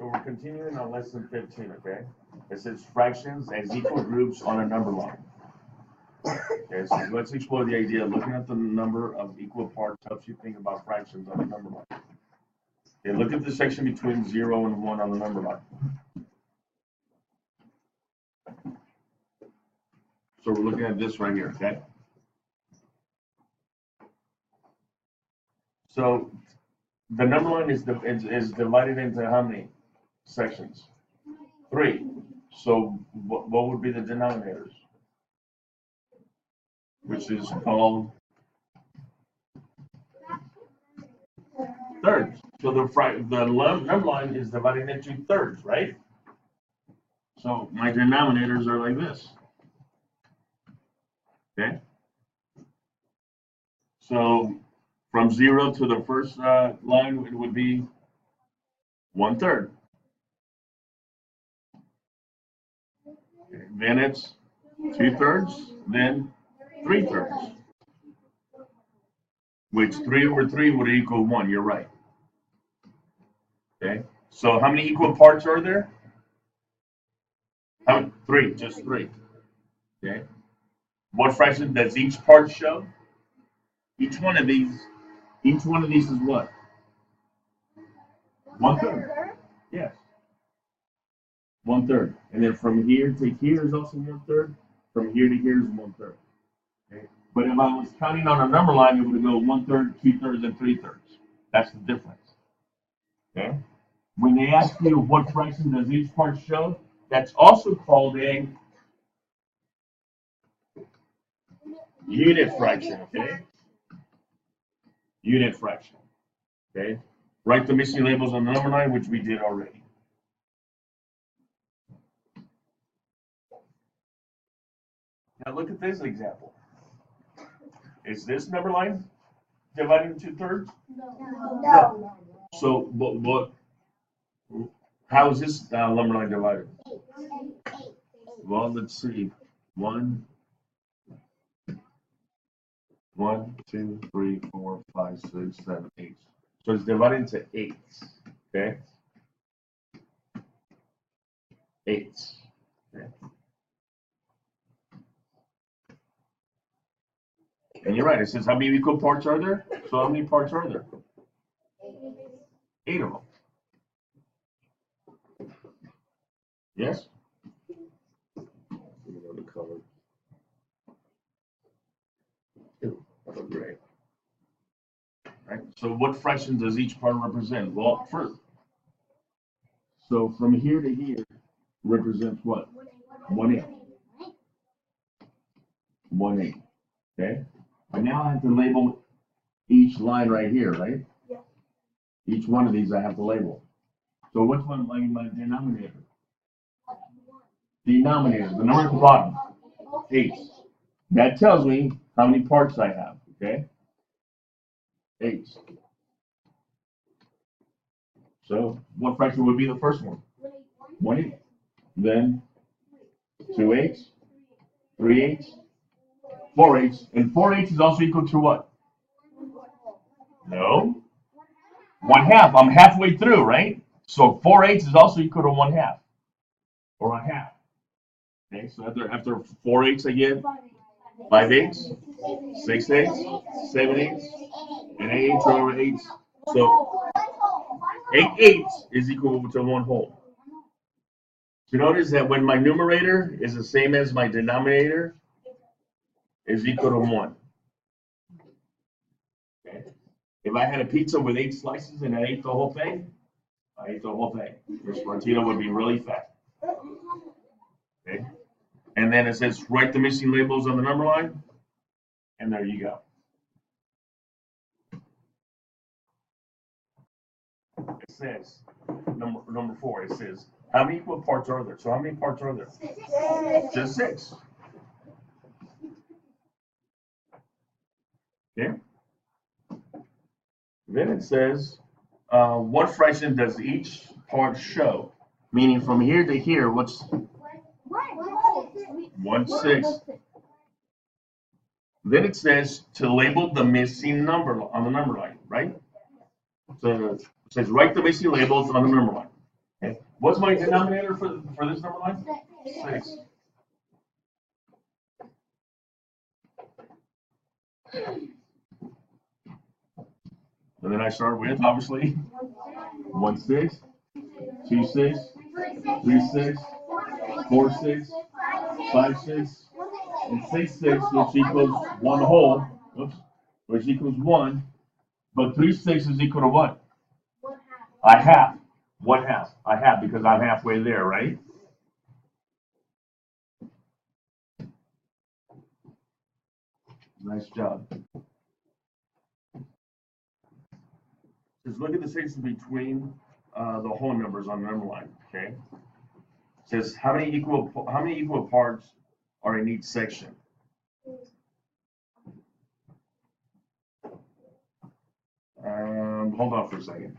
So we're continuing on lesson 15, okay? It says fractions as equal groups on a number line. Okay, so let's explore the idea of looking at the number of equal parts helps you think about fractions on a number line. Okay, look at the section between 0 and 1 on the number line. So we're looking at this right here, okay? So the number line is divided into how many sections? 3. So what would be the denominators? Which is called thirds. So the number line is divided into thirds, right? So my denominators are like this. Okay? So from 0 to the first line, it would be 1/3. Okay. Then it's 2/3, then 3/3. Which 3 over 3 would equal 1, you're right. Okay, so how many equal parts are there? How many? 3, just 3. Okay. What fraction does each part show? Each one of these is what? 1/3. Yes. 1/3. And then from here to here is also 1/3. From here to here is 1/3. Okay. But if I was counting on a number line, it would go 1/3, 2/3, and 3/3. That's the difference. Okay. When they ask you what fraction does each part show, that's also called a unit fraction. Okay. Unit fraction. Okay. Write the missing labels on the number line, which we did already. Now look at this example. Is this number line divided into thirds? No. So what? How is this number line divided? Well, let's see. 1, 2, 3, 4, 5, 6, 7, 8. So it's divided into 8s. Okay. 8s. Okay. And you're right, it says how many equal parts are there? So how many parts are there? 8 of them. Yes? The color. 2. Gray. Right? So what fraction does each part represent? Well, first. So from here to here represents what? 1/8. 1/8. Okay? But now I have to label each line right here, right? Yeah. Each one of these I have to label. So which one like my denominator? Denominator, the number at the bottom. 8. That tells me how many parts I have, okay? 8. So what fraction would be the first one? 1/8. Then 2/8, 3/8. 4/8, and 4/8 is also equal to what? No. 1/2. I'm halfway through, right? So 4/8 is also equal to 1/2, or a half. Okay, so after 4/8 I get 5/8, 6/8, 7/8, and 8/8 over 8. So 8/8 is equal to 1 whole. So notice that when my numerator is the same as my denominator, is equal to 1. Okay. If I had a pizza with 8 slices and I ate the whole thing, I ate the whole thing. This tortilla would be really fat. Okay. And then it says write the missing labels on the number line, and there you go. It says number 4. It says how many equal parts are there? So how many parts are there? 6. Just 6. Okay. Then it says, what fraction does each part show? Meaning from here to here, what's 1/6? Then it says to label the missing number on the number line, right? So it says write the missing labels on the number line. Okay. What's my denominator for this number line? 6. And then I start with, obviously, 1 6, 2 6, 3 6, 4 6, 5 6, and 6 6, which equals 1 whole. Oops, which equals 1. But 3 6 is equal to what? I half. What half? I half because I'm halfway there, right? Nice job. Just look at the spaces between the whole numbers on the number line. Okay. It says how many equal parts are in each section? Hold on for a second.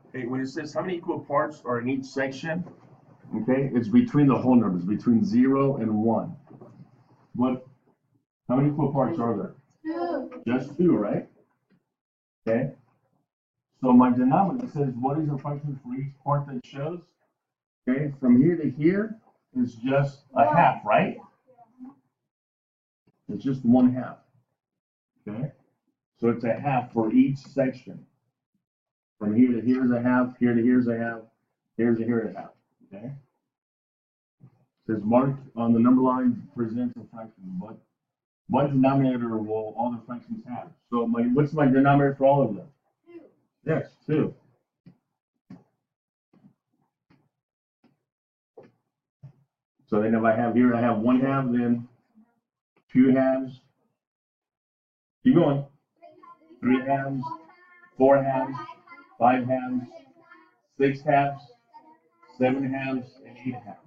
Okay, when it says how many equal parts are in each section, okay, it's between the whole numbers, between 0 and 1. How many equal parts are there? 2. Just 2, right? Okay. So my denominator says what is the function for each part that shows? Okay, from here to here is just a half, right? It's just 1/2. Okay. So it's a half for each section. From here to here is a half, here to here is a half, here to here is a half. Okay. It says mark on the number line presents a fraction. What denominator will all the fractions have? So what's my denominator for all of them? 2. Yes, 2. So then if I have here, I have 1/2, then 2 halves. Keep going. 3 halves, 4 halves, 5 halves, 6 halves, 7 halves, and 8 halves.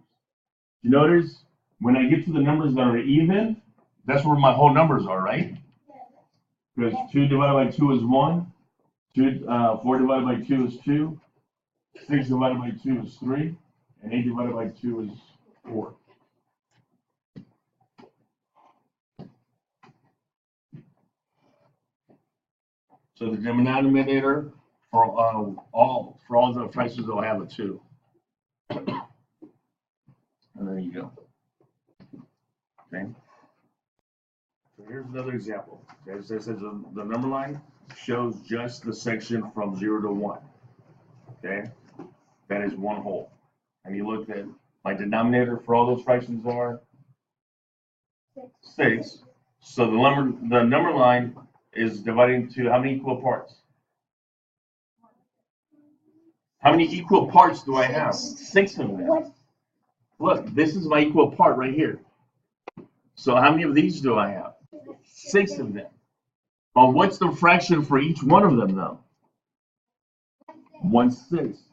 You notice when I get to the numbers that are even, that's where my whole numbers are, right? Because 2 divided by 2 is 1. 4 divided by 2 is 2. 6 divided by 2 is 3. And 8 divided by 2 is 4. So the denominator for all the fractions will have a 2. And there you go. Okay. So here's another example. Okay, so it says the number line shows just the section from 0 to 1. Okay, that is 1 whole. And you look at my denominator for all those fractions are 6. So the number line is divided into how many equal parts? How many equal parts do I have? 6 of them. Look, this is my equal part right here. So how many of these do I have? 6 of them. But what's the fraction for each one of them, though? 1/6.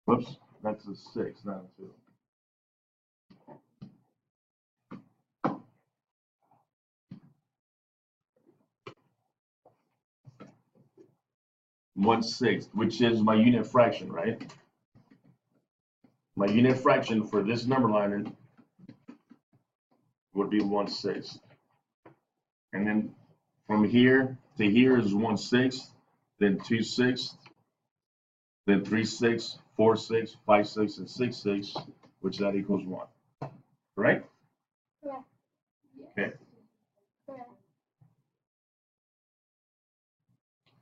Whoops, that's a 6, not a 2. 1/6, which is my unit fraction, right? My unit fraction for this number line would be 1/6. And then from here to here is 1/6, then 2/6, then 3/6, 4/6, 5/6, and 6/6, which that equals 1. Right? Okay.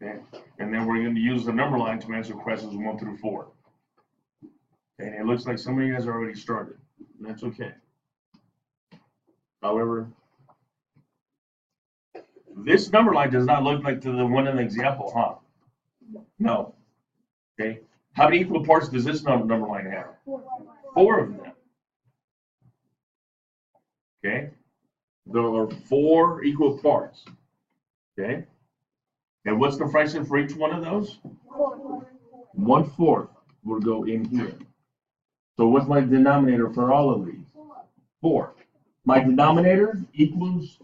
Okay. And then we're going to use the number line to answer questions 1 through 4. Okay. It looks like some of you guys already started. And that's okay. However, this number line does not look like the one in the example, huh? No. Okay. How many equal parts does this number line have? 4 of them. Okay. There are 4 equal parts. Okay. And what's the fraction for each one of those? 1/4 will go in here. So what's my denominator for all of these? 4. My denominator is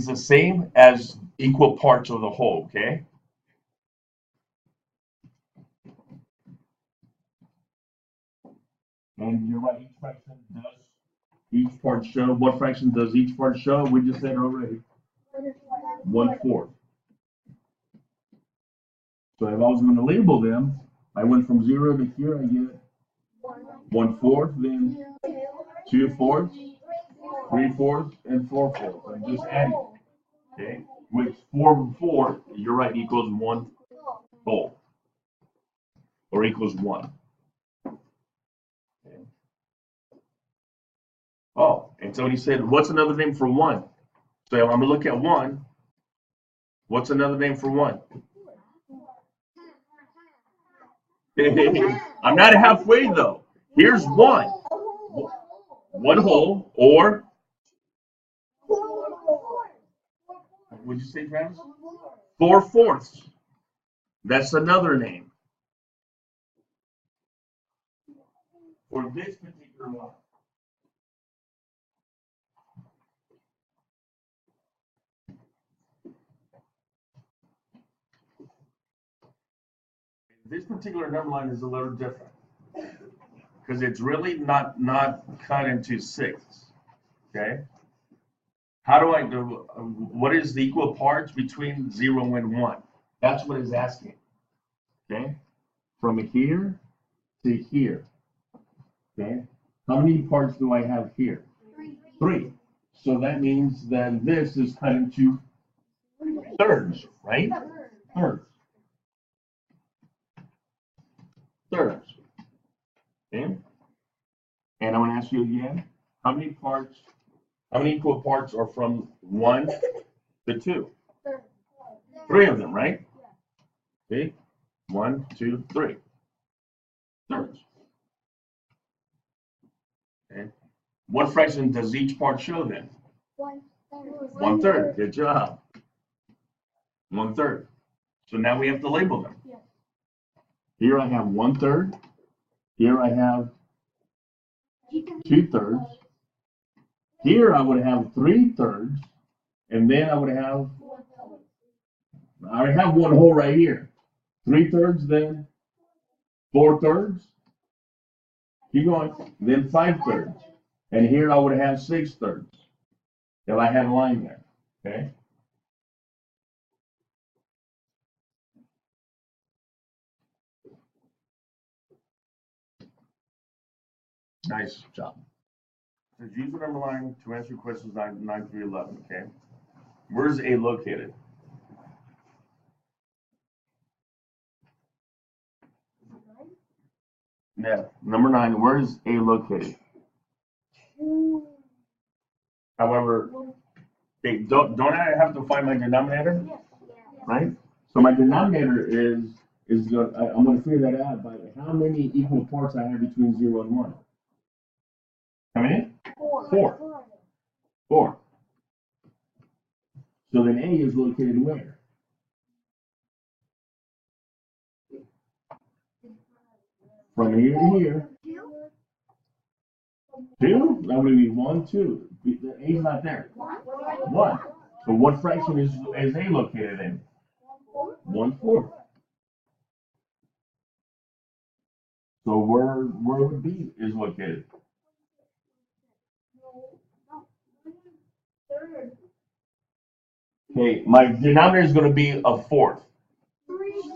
the same as equal parts of the whole, okay? And you're right, each part show. What fraction does each part show? We just said already. 1/4. So if I was going to label them, I went from 0 to here, I get 1/4, then 2/4, 3/4, and 4/4. I'm just adding. Okay, which 4 and 4, you're right, equals 1 whole, or equals 1. Okay. Oh, and somebody said, what's another name for 1? So I'm going to look at 1. What's another name for 1? I'm not halfway though. Here's 1. 1 whole, or what'd you say, Travis? 4/4. That's another name for this particular one. This particular number line is a little different because it's really not cut into 6. Okay. How do I do? What is the equal parts between 0 and 1? That's what it's asking. Okay. From here to here. Okay. How many parts do I have here? 3. So that means that this is cut into thirds, right? Thirds. Thirds. Okay. And I'm going to ask you again, how many equal parts are from 1 to 2? 3 of them, right? Okay. 1, 2, 3. Thirds. Okay. What fraction does each part show then? 1/3. Good job. 1/3. So now we have to label them. Here I have 1/3. Here I have 2/3. Here I would have 3/3, and then I would have, I already have 1 whole right here. 3/3, then 4/3. Keep going. Then 5/3, and here I would have 6/3 if I had a line there. Okay. Nice job. So use the number line to answer questions 9 through 11. Okay. Where's A located? Yeah, number 9. Where is A located? However, okay, don't I have to find my denominator? Right. So my denominator is I'm going to figure that out by how many equal parts I have between 0 and 1. How many? 4. 4. So then A is located where? From here to here. 2? That would be 1, 2. The A is not there. 1. So what fraction is A located in? 1/4. So where would B is located? Okay, my denominator is going to be 1/4.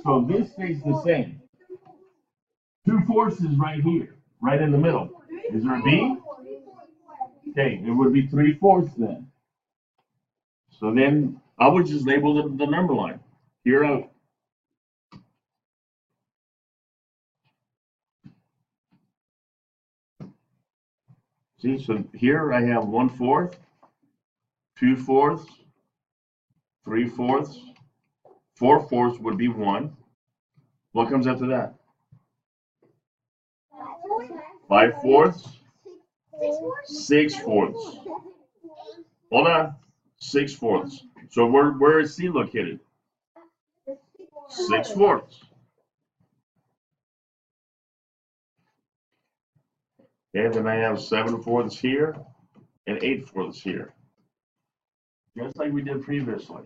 So this stays the same. 2/4 is right here, right in the middle. Is there a B? Okay, it would be 3/4 then. So then I would just label the number line. Here out. See, so here I have 1/4, 2/4, 3/4, 4/4 would be 1. What comes after that? 5/4, 6/4. Hold on, 6/4. So where is C located? 6/4. And then I have 7/4 here and 8/4 here, just like we did previously.